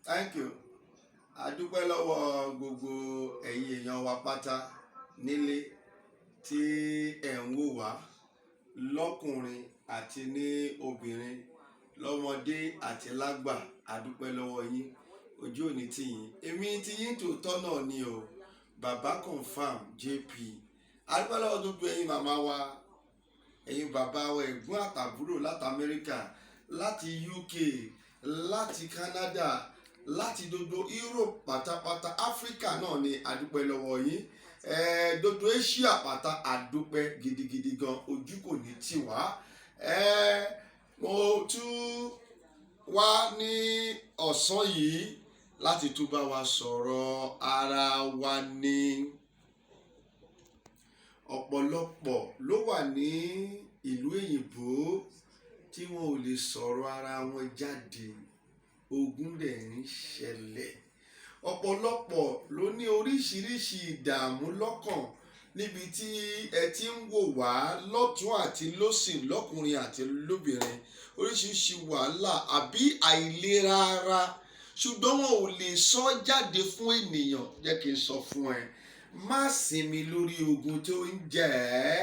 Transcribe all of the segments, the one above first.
Thank you. A dúpẹ́ lọ́wọ́ gbogbo ẹ̀yin èèyàn wa pátá nílé tí ẹ̀ ń wò wá lọ́kùnrin àti ní obìnrin lọ́mọdé àti lágbà. A dúpẹ́ lọ́wọ́ yín, ojú òní tì yín. Èmi tí yín tòótọ́ náà ni o, Baba Confirm JP. A dúpẹ́ lọ́wọ́ gbogbo ẹ̀yin màmá wa, ẹ̀yin bàbá wa, ẹ̀gbọ́n àtàbúrò láti Amẹ́ríkà, láti UK, láti Canada, láti dodo Europe pátápátá, Africa náà ni a dúpẹ́ lọ́wọ́ yín. Dodo Asia pátá a dúpẹ́ gidigidi gan, ojú kò ní tì wá. Mo tún wá ní ọ̀sán yìí láti tún bá wa sọ̀rọ̀ ara wa ní ọ̀pọ̀lọpọ̀ ló wà ní ìlú òyìnbó tí wọn ò lè sọ̀rọ̀ ara wọn jáde. Ogun dẹ̀ ń ṣẹlẹ̀. Ọ̀pọ̀lọpọ̀ ló ní oríṣiríṣi ìdààmú lọ́kàn níbi tí ẹ ti ń wò wá lọ́tún àti lósìn, lọ́kùnrin àti lóbìnrin. Oríṣiríṣi wàhálà àbí àìlera ara, ṣùgbọ́n wọn ò lè sọ jáde fún ènìyàn. Jẹ́ kí n sọ fún ẹ, má sinmi lórí ogun tó ń jẹ ẹ́.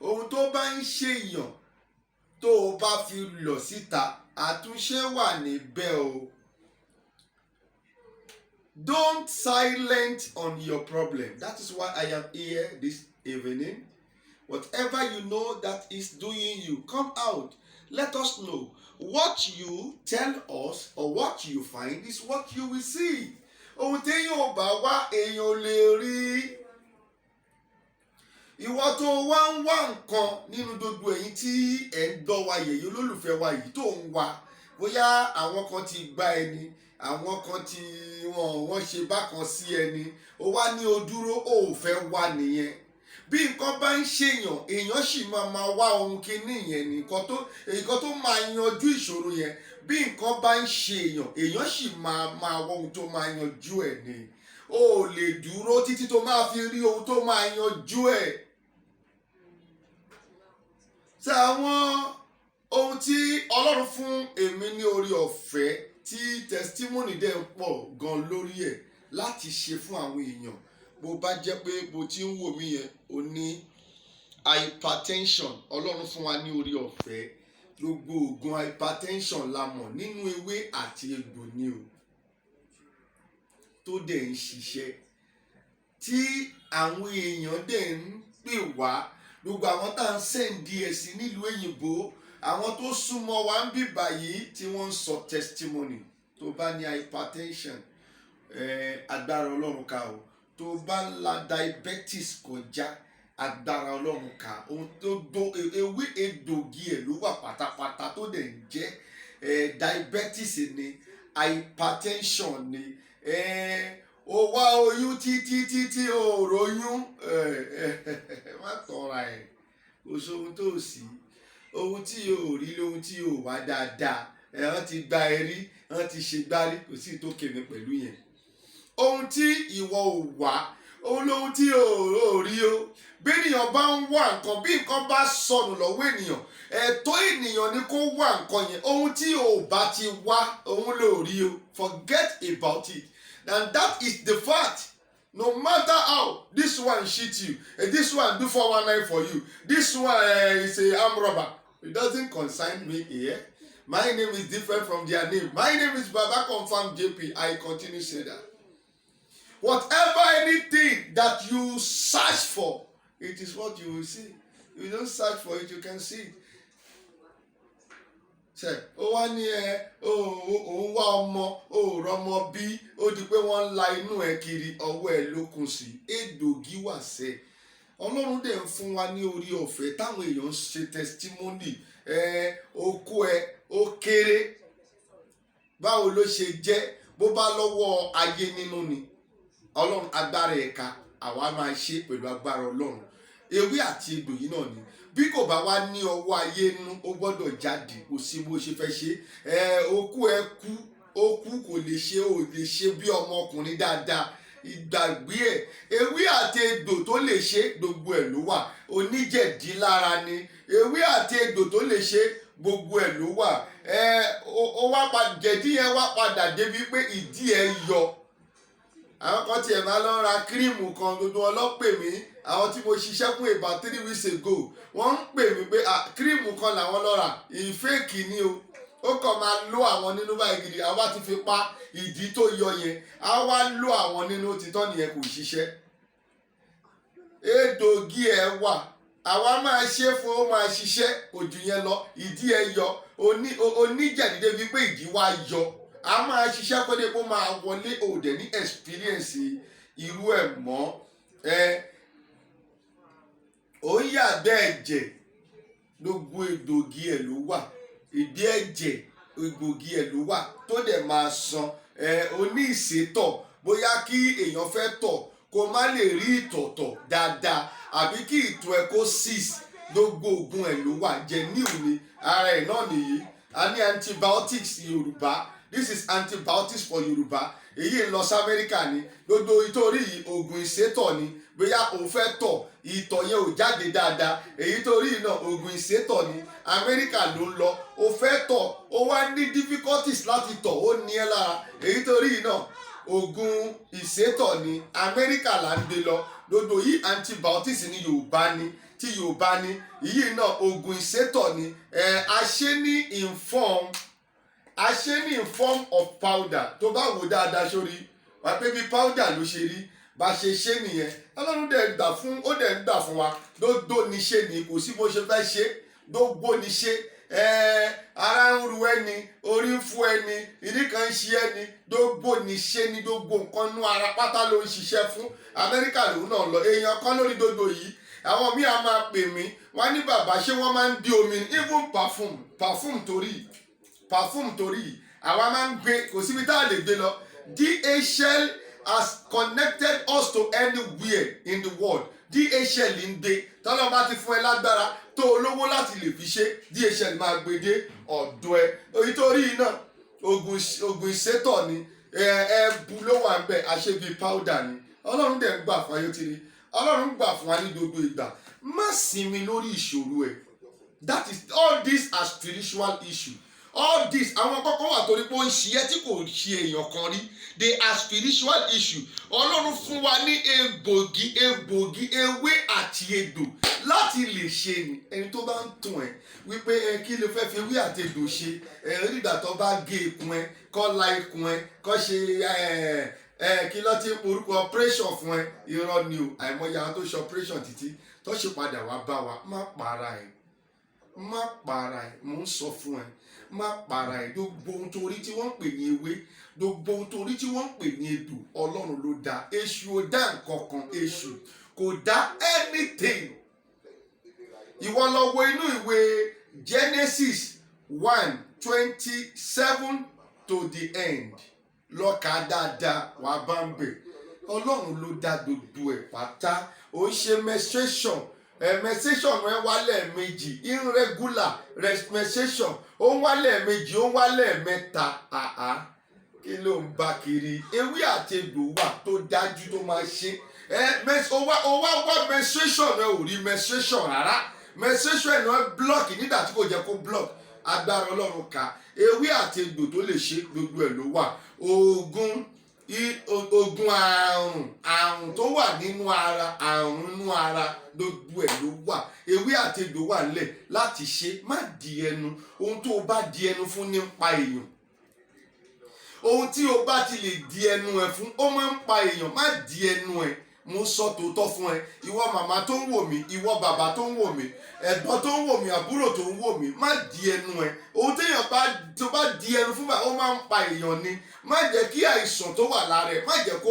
Ohun tó bá ń ṣèyàn tó o bá fi lọ̀ síta, àtúnṣe wà níbẹ̀ o. Don't silent on your problem. That is why I am here this evening. Whatever you know that is doing you, come out. Let us know. What you tell us or what you find is what you will see. Ohun tí yóò bá wá èèyàn ò lè rí. Ìwọ tó wá ń wá nǹkan nínú gbogbo ẹ̀yin tí ẹ̀ ń gbọ́ wa yẹ̀yẹ́ olólùfẹ́ wa yìí tó ń wá. Bóyá àwọn kan ti gba ẹni, àwọn kan tí wọ́n ṣe bákan sí ẹni, ó wá ní o dúró, ó fẹ́ wá nìyẹn. Bí nǹkan bá ń ṣèyàn, èèyàn sì máa wá ohun kíní yẹn ní nǹkan tó máa yanjú ìṣòro yẹn. Bí nǹkan bá ń ṣe èèyàn sì máa wá ohun tó máa yanjú ẹ̀ ni. O ò lè dúró títí tó máa fi rí ohun tó máa yanjú ẹ̀. Ṣé àwọn ohun tí Ọlọ́run fún èmi ní orí ọ̀fẹ́ tí testimony dẹ̀ ń pọ̀ gan lórí ẹ̀ láti ṣe fún àwọn èèyàn. Bó bá jẹ́ pé bó ti ń wò mí yẹn, o ní hypertension, Ọlọ́run fún wa ní orí ọ̀fẹ́. Gbogbo oògùn hypertension la mọ̀ nínú ewé àti egbò ni o, tó dẹ̀ ń ṣiṣẹ́. Tí àwọn èèyàn dẹ̀ ń pè wá, gbogbo àwọn tá à ń sẹ́ǹdì ẹ̀ sí nílùú òyìnbó, àwọn tó súnmọ́ wa ń bí báyìí tí wọ́n ń sọ testimony. Tó bá ní hypertension, agbára Ọlọ́run ká o. Tó bá ń la diabetes kọjá, agbára Ọlọ́run ká. Ohun tó ewé egbògi ẹ̀ ló wà pátápátá tó dẹ̀ ń jẹ́ diabetes ni, hypertension ni. Ó wá oyún títí ó róyún, má tọra ẹ̀. Kò sóhun tó sí. Ohun tí o rí lóhun tí o wá dáadáa. Wọ́n ti gba ẹrí, wọ́n ti ṣe gbárí, kò sí tó kéde pẹ̀lú yẹn. Ohun tí ìwọ ò wá, ohun lóhun tí o rí o. Bí ènìyàn bá ń wá nǹkan, bí nǹkan bá sọnù lọ́wọ́ ènìyàn, ẹ̀tọ́ ènìyàn ni kó wá nǹkan yẹn. Ohun tí o bá ti wá, ohun ló rí o. Forget about it. And that is the fact. No matter how this one cheat you, this one do 419 for you, this one is a armed robber, it doesn't concern me here. My name is different from their name. My name is Baba Confirm JP. I continue to say that. Whatever anything that you search for, it is what you will see. You don't search for it, you can see it. Ó wá ní òun wá ọmọ, ó rọmọ bí, ó di pé wọ́n ń la inú ẹ̀ kiri, ọwọ́ ẹ̀ ló kùn sí. Egbògi wà sẹ́. Ọlọ́run dẹ̀ ń fún wa ní orí ọ̀fẹ́ táwọn èèyàn ń ṣe testimony. Okó ẹ ó kéré, báwo ló ṣe jẹ́? Bó bá lọ́wọ́ ayé nínú ni, Ọlọ́run agbára ẹ̀ka, àwa máa ṣe pẹ̀lú agbára Ọlọ́run. Ewé àti egbò yìí náà ni. Bí kò bá wá ní ọwọ́ ayé nínú, ó gbọ́dọ̀ jáde. Kò sí bó ṣe fẹ́ ṣe. Okó ẹ kú, ó kú, kò lè ṣe bí ọmọkùnrin dáadáa. Ìgbàgbé ẹ̀. Ewé àti egbò tó lè ṣe, gbogbo ẹ̀ ló wà. Oníjẹ̀dí lára ni. Ewé àti egbò tó lè ṣe, gbogbo ẹ̀ ló wà. ó wá padà jẹ̀dí yẹn wá padà débi pé ìdí ẹ̀ yọ. Àwọn kan tiẹ̀ máa lọ ra kírímù kan, gbogbo wọn lọ pè mí, àwọn tí mo ṣiṣẹ́ fún about 3 weeks ago wọ́n ń pè mí pé kírímù kan làwọn lọ rà, ìfẹ́ẹ̀kì ni o, ó kàn máa lọ àwọn nínú báyìí gidi, àwa ti fi pa ìdí tó yọ yẹn, á wá lọ àwọn nínú títọ́ nìyẹn kò ṣiṣẹ́. Egbògi ẹ̀ wà, àwa máa ṣe fún ó máa ṣiṣẹ́, kò jù yẹn lọ, ìdí ẹ̀ yọ, oníjẹ̀dí débi pé ìdí wa yọ, a máa ṣiṣẹ́ kó dé kó máa wọlé, òde ní experience irú ẹ̀ mọ́. Ó ń yàgbẹ́ ẹ̀jẹ̀, gbogbo egbògi ẹ̀ ló wà, ìdí ẹ̀jẹ̀ egbògi ẹ̀ ló wà tó dẹ̀ máa san. Oní ìsétọ̀, bóyá kí èèyàn fẹ́ tọ̀ kó má lè rí ìtọ̀tọ̀ dáadáa, àbí kí ìtọ̀ ẹ̀ kó cease, gbogbo oògùn ẹ̀ ló wà, genuine ni ara ẹ̀ náà nìyí. A ní antibiotics Yorùbá, this is antibiotics for Yorùbá, èyí ń lọ sí Amẹ́ríkà ni, gbogbo ìtorí oògùn ìsétọ̀ ni, bóyá òun fẹ́ tọ̀ ìtọ̀ yẹn ò jáde dáadáa, èyí torí náà oògùn ìsétọ̀ ni, Amẹ́ríkà ló ń lọ, ó fẹ́ tọ̀ ó wá ní difficulties láti tọ̀, ó ní ẹ́ lára, èyí torí náà oògùn ìsétọ̀ ni, Amẹ́ríkà là ń gbé lọ. Gbogbo yìí antibiotics ní Yorùbá ni, tí Yorùbá ni, yìí náà oògùn ìsétọ̀ ni. A ṣe ní in form of powder, tó bá wò dáadáa sórí wà pé bí powder ló ṣe rí, bá ṣe ṣe nìyẹn. Ọlọ́run dẹ̀ gbà fún, ó dẹ̀ ń gbà fún wa, dógbó ni ṣe ni, kò sí bó ṣe fẹ́ ṣe, dógbó ni ṣe. Ara ń ru ẹni, orí ń fún ẹni, ìdí kan ń ṣe ẹni, dógbó ni ṣe ni, gbogbo nǹkan nú ara pátá ló ń ṣiṣẹ́ fún. Amẹ́ríkà lòun náà lọ, èèyàn kan lórí gbogbo yìí. Àwọn míì á máa pè mí, wọ́n ní bàbá ṣé wọ́n máa ń di omi, even perfume torí àwa máa ń gbé, kò síbi tá a lè gbé lọ. DHL has connected us to anywhere in the world. DHL ń gbé, tọ́lọ́ bá ti fún ẹ lágbára tó olówó láti lè fi ṣe, DHL máa gbé dé ọ̀dọ̀ ẹ. Èyí torí náà oògùn ìsétọ̀ ni, ẹ̀bù ló wà ń bẹ̀, àṣebí powder ni. Ọlọ́run dẹ̀ ń gbà fún ayọ́tìrí, Ọlọ́run gbà fún wa ní gbogbo ìgbà. Má sinmi lórí ìṣòro ẹ̀. That is, all these are spiritual issue. All this, àwọn kọ́kọ́ wà torí pé ó ń ṣe ẹ́ tí kò ṣe èèyàn kan rí, they are spiritual issue. Ọlọ́run fún wa ní egbògi, ewé àti egbò láti lè ṣe ni. Ẹni tó bá ń tún ẹ wípé kí ló fẹ́ fi ewé àti egbò ṣe, nígbà tó bá gé ikùn ẹ, kọ́ la ikùn ẹ, kọ́ ṣe kí ló ti ń porúkọ operation fún ẹ, irọ́ ni o. Àìmọye àwọn tó ṣe operation títí tó ṣe padà wá bá wa. Má para ẹ̀, mò ń sọ fún ẹ, má para ẹ̀. Gbogbo ohun torí tí wọ́n ń pè ní ewé, gbogbo ohun torí tí wọ́n ń pè ní egbò, Ọlọ́run ló dá. Èṣù ò dá nǹkan kan, èṣù kò dá anything. Ìwọ lọ wo inú ìwé Genesis 1:27 to the end, lọ kà dáadáa wàá bá ń bẹ̀. Ọlọ́run ló dá gbogbo ẹ̀ pátá. Ó ń ṣe menstruation, menstruation rẹ wálẹ̀ méjì, irregular menstruation ó ń wálẹ̀ méjì, ó ń wálẹ̀ mẹ́ta. Kí ló ń bá kiri? Ewé àti egbò wà tó dájú tó máa ṣe. Ó wá menstruation rẹ ò rí menstruation rárá, menstruation rẹ block nígbà tí kò jẹ́ kó block. Agbára Ọlọ́run ká ewé àti egbò tó lè ṣe, gbogbo ẹ̀ ló wà. Oògùn àrùn tó wà nínú ara, àrùn inú ara, gbogbo ẹ̀ ló wà. Ewé àti egbò wà nílẹ̀ láti ṣe. Má di ẹnu, ohun tó o bá di ẹnu fún ní ń pa èèyàn. Ohun tí o bá ti lè di ẹnu ẹ fún, ó máa ń pa èèyàn. Má di ẹnu ẹ, mo sọ tòótọ́ fún ẹ. Ìwọ màmá tó ń wò mí, ìwọ bàbá tó ń wò mí, ẹ̀gbọ́n tó ń wò mí, àbúrò tó ń wò mí, má di ẹnu ẹ. Ohun téèyàn tó bá di ẹnu fún báyìí, ó máa ń pa èèyàn ni. Má jẹ́ kí àìsàn tó wà lára ẹ̀, má jẹ́ kó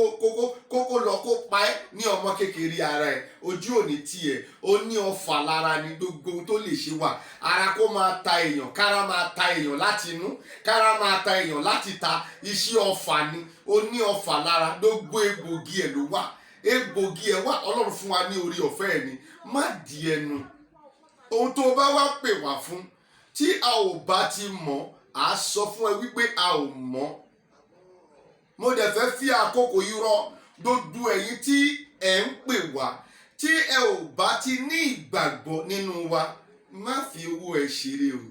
lọ kó pa ẹ́ ní ọmọ kékeré ara ẹ̀. Ojú òní tiẹ̀, ó ní ọfà lára ni, gbogbo ohun tó lè ṣe wà. Ara kó máa ta èèyàn, kára máa ta èèyàn láti inú, kára máa ta èèyàn láti ta. Iṣẹ́ ọfà ni, ó ní ọfà lára, gbogbo egbògi ẹ̀ ló wà. Egbògi ẹ̀ wà, Ọlọ́run fún wa ní orí ọ̀fẹ́ ẹ̀ ni. Má di ẹnu. Ohun tó bá wá pè wá fún, tí a ò bá ti mọ̀, à sọ fún ẹ wípé a ò mọ̀. Mo dẹ̀ fẹ́ fi àkókò yìí rọ gbogbo ẹ̀yin tí ẹ̀ ń pè wá, tí ẹ ò bá ti ní ìgbàgbọ́ nínú wa, má fi owó ẹ ṣeré o.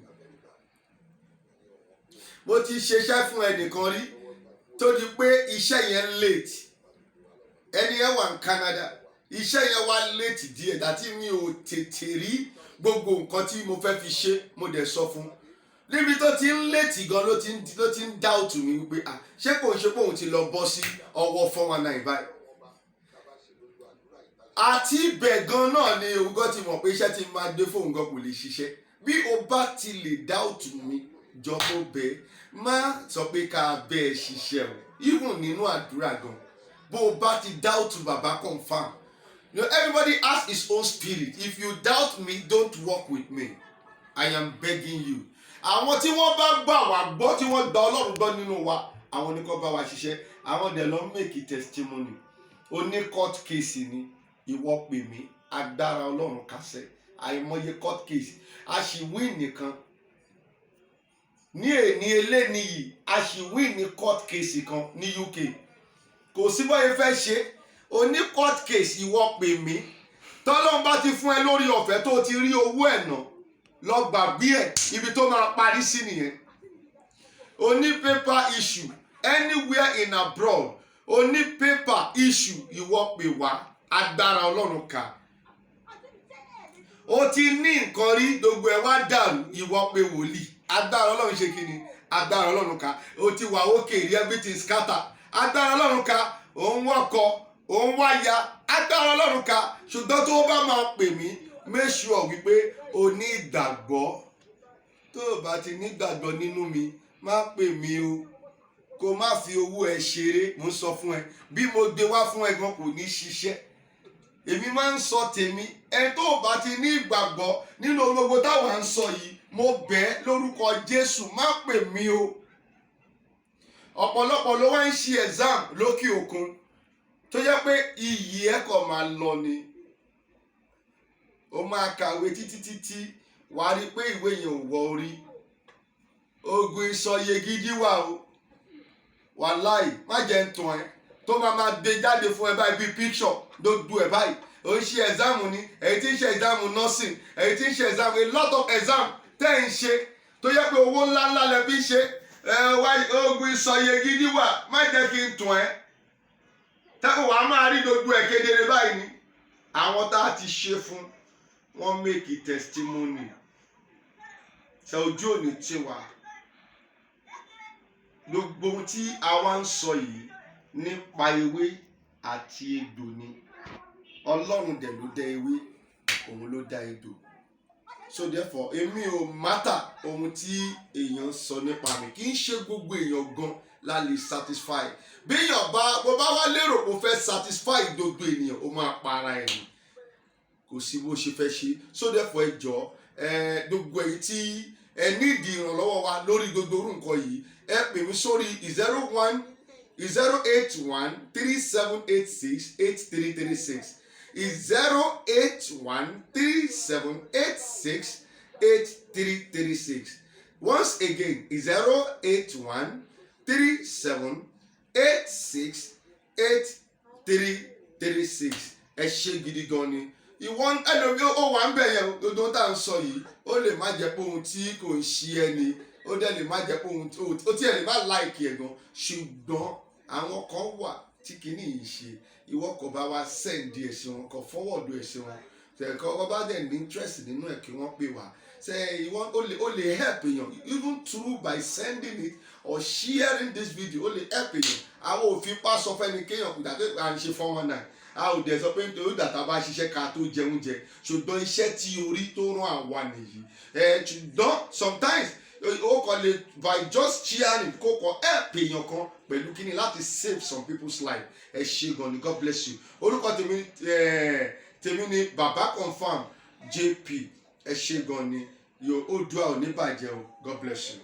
mo ti ṣiṣẹ́ fún ẹnìkan rí tó di pé iṣẹ́ yẹn late ẹni yẹn wà ní Canada iṣẹ́ yẹn wá late díẹ̀ dàtí mi ò tètè rí gbogbo nǹkan tí mo fẹ́ fi ṣe mo dẹ̀ sọ fún níbi tó ti ń late gan ló ti ń doubt mi wípé ṣé kò ń ṣe pé òun ti lọ bọ́ sí ọwọ́ 419 báyìí àti ibẹ̀ gan náà ni òun gan ti mọ̀ pé iṣẹ́ ti máa dé fóun gan kò lè ṣiṣẹ́ bí o bá ti lè doubt mi jọ kó bẹ́ẹ̀ má sọ pé ká bẹ́ẹ̀ ṣiṣẹ́ o even nínú àdúrà gan bó o bá ti doubt bàbá confam. You know, everybody has his own spirit. If you doubt me, don't walk with me. I am begging you. Àwọn tí wọ́n bá gbà wá gbọ́ tí wọ́n gba Ọlọ́run gbọ́ nínú wa, àwọn ni kó bá wa ṣiṣẹ́. Àwọn dẹ̀ lọ make testimony. O ní court case ni, ìwọ pè mí, agbára Ọlọ́run kásẹ̀. Àìmọye court case. A sì win nìkan. Ní èní eléni yìí, a sì win ní court case kan ní UK. Kò sí bóyá fẹ́ ṣe. O ní court case ìwọ pè mí tọ́lọ́run bá ti fún ẹ lórí ọ̀fẹ́ tó ti rí owó ẹ̀ ná lọ gbàgbé ẹ̀ ibi tó máa parí sí nìyẹn. O ní paper issue anywhere in abroad o ní paper issue ìwọ pè wá agbára Ọlọ́run ká. O ti ní nǹkan rí gbogbo ẹ̀ wá dàrú ìwọ pè wòlíì agbára Ọlọ́run ṣe kí ni agbára Ọlọ́run ká. O ti wà òkè rí everything scatter agbára Ọlọ́run ká. Òun wọ́kọ̀ òun wá ya agbára Ọlọ́run ká ṣùgbọ́n tó bá máa pè mí make sure wípé o ní ìgbàgbọ́ tó o bá ti ní ìgbàgbọ́ nínú mi má pè mí o kó má fi owó ẹ ṣeré mo sọ fún ẹ bí mo gbé wá fún ẹ gan kò ní ṣiṣẹ́ èmi máa ń sọ tèmi ẹ tó o bá ti ní ìgbàgbọ́ nínú gbogbo táwa ń sọ yìí mo bẹ̀ lórúkọ Jésù má pè mí o ọ̀pọ̀lọpọ̀ ló wá ń ṣe exam lókè òkun tó jẹ́ pé iyì ẹ̀ kò máa lọ ni ó máa kàwé títí wà á rí pé ìwé yẹn ò wọ orí ogun ìsọyè gidi wà o wàláì má jẹ́ ń tàn ẹ́ tó máa gbé jáde fún ẹ báyìí bíi picture lójú ẹ báyìí ó ń ṣe exam ni èyí tí ń ṣe exam nursing èyí tí ń ṣe exam a lot of exam tẹ́ ń ṣe tó jẹ́ pé owó ńláńlá lẹ fi ń ṣe ogun ìsọyè gidi wà má jẹ́ kí n tàn ẹ́ tẹ́kọ̀ wàá máa rí gbogbo ẹ̀ kedere báyìí ni àwọn tá a ti ṣe fún wọn make testimony ṣe ojú òní tí wà gbogbo tí a wá ń sọ yìí nípa ewé àti egbò ni Ọlọ́run dẹ̀ ló dá ewé òun ló dá egbò so therefore èmi ò mátà ohun tí èèyàn sọ nípa mi kì í ṣe gbogbo èèyàn gan la lè satisfy bí èèyàn bó bá wá lérò pé ó fẹ́ satisfy gbogbo ènìyàn ó máa para ẹ̀ nù kò sí bó ṣe fẹ́ ṣe so therefore ẹ jọ gbogbo èyí tí ẹ nídìí ìrànlọ́wọ́ wa lórí gbogbo orú nǹkan yìí ẹ pè mí sórí 08137868336 08137868336 once again 08137868336 ẹ ṣé gidi gan ni ìwọ́n ẹlòmí ó wà ń bẹ̀ yẹn gbogbo tá à ń sọ yìí ó lè má jẹ́ pé ohun tí kò ń ṣe ẹni ó dẹ̀ lè má jẹ́ pé ohun ó tiẹ̀ lè má láìkì ẹ̀ gan ṣùgbọ́n àwọn kan wà tí kìíní yìí ṣe ìwọ kò bá wa sẹ́ǹdì ẹ̀ sí wọn kò fọwọ́dù ẹ̀ sí wọn tẹ̀kọ́ ọba bá dẹ̀ ní interest nínú ẹ̀ kí wọ́n pè wá ṣe ìwọ́n ó lè help èèyàn even through by sending it or sharing this video ó lè help èèyàn àwọn òfin pa sọ fẹ́ni kéèyàn kò dàgbé à ń ṣe 419 a ò dẹ̀ sọ pé nítorí dàtà bá ṣiṣẹ́ ká tó jẹun jẹ ṣùgbọ́n iṣẹ́ tí orí tó rán àwa nìyí ṣùgbọ́n sometimes ó kàn lè by just sharing kó kàn help èèyàn kan pẹ̀lú kíni láti save some people's life ẹ ṣé gan ni God bless you orúkọ tèmi ni Baba Confirm JP ẹ ṣé gan ni yóò ó dúà ò ní bàjẹ́ o God bless you.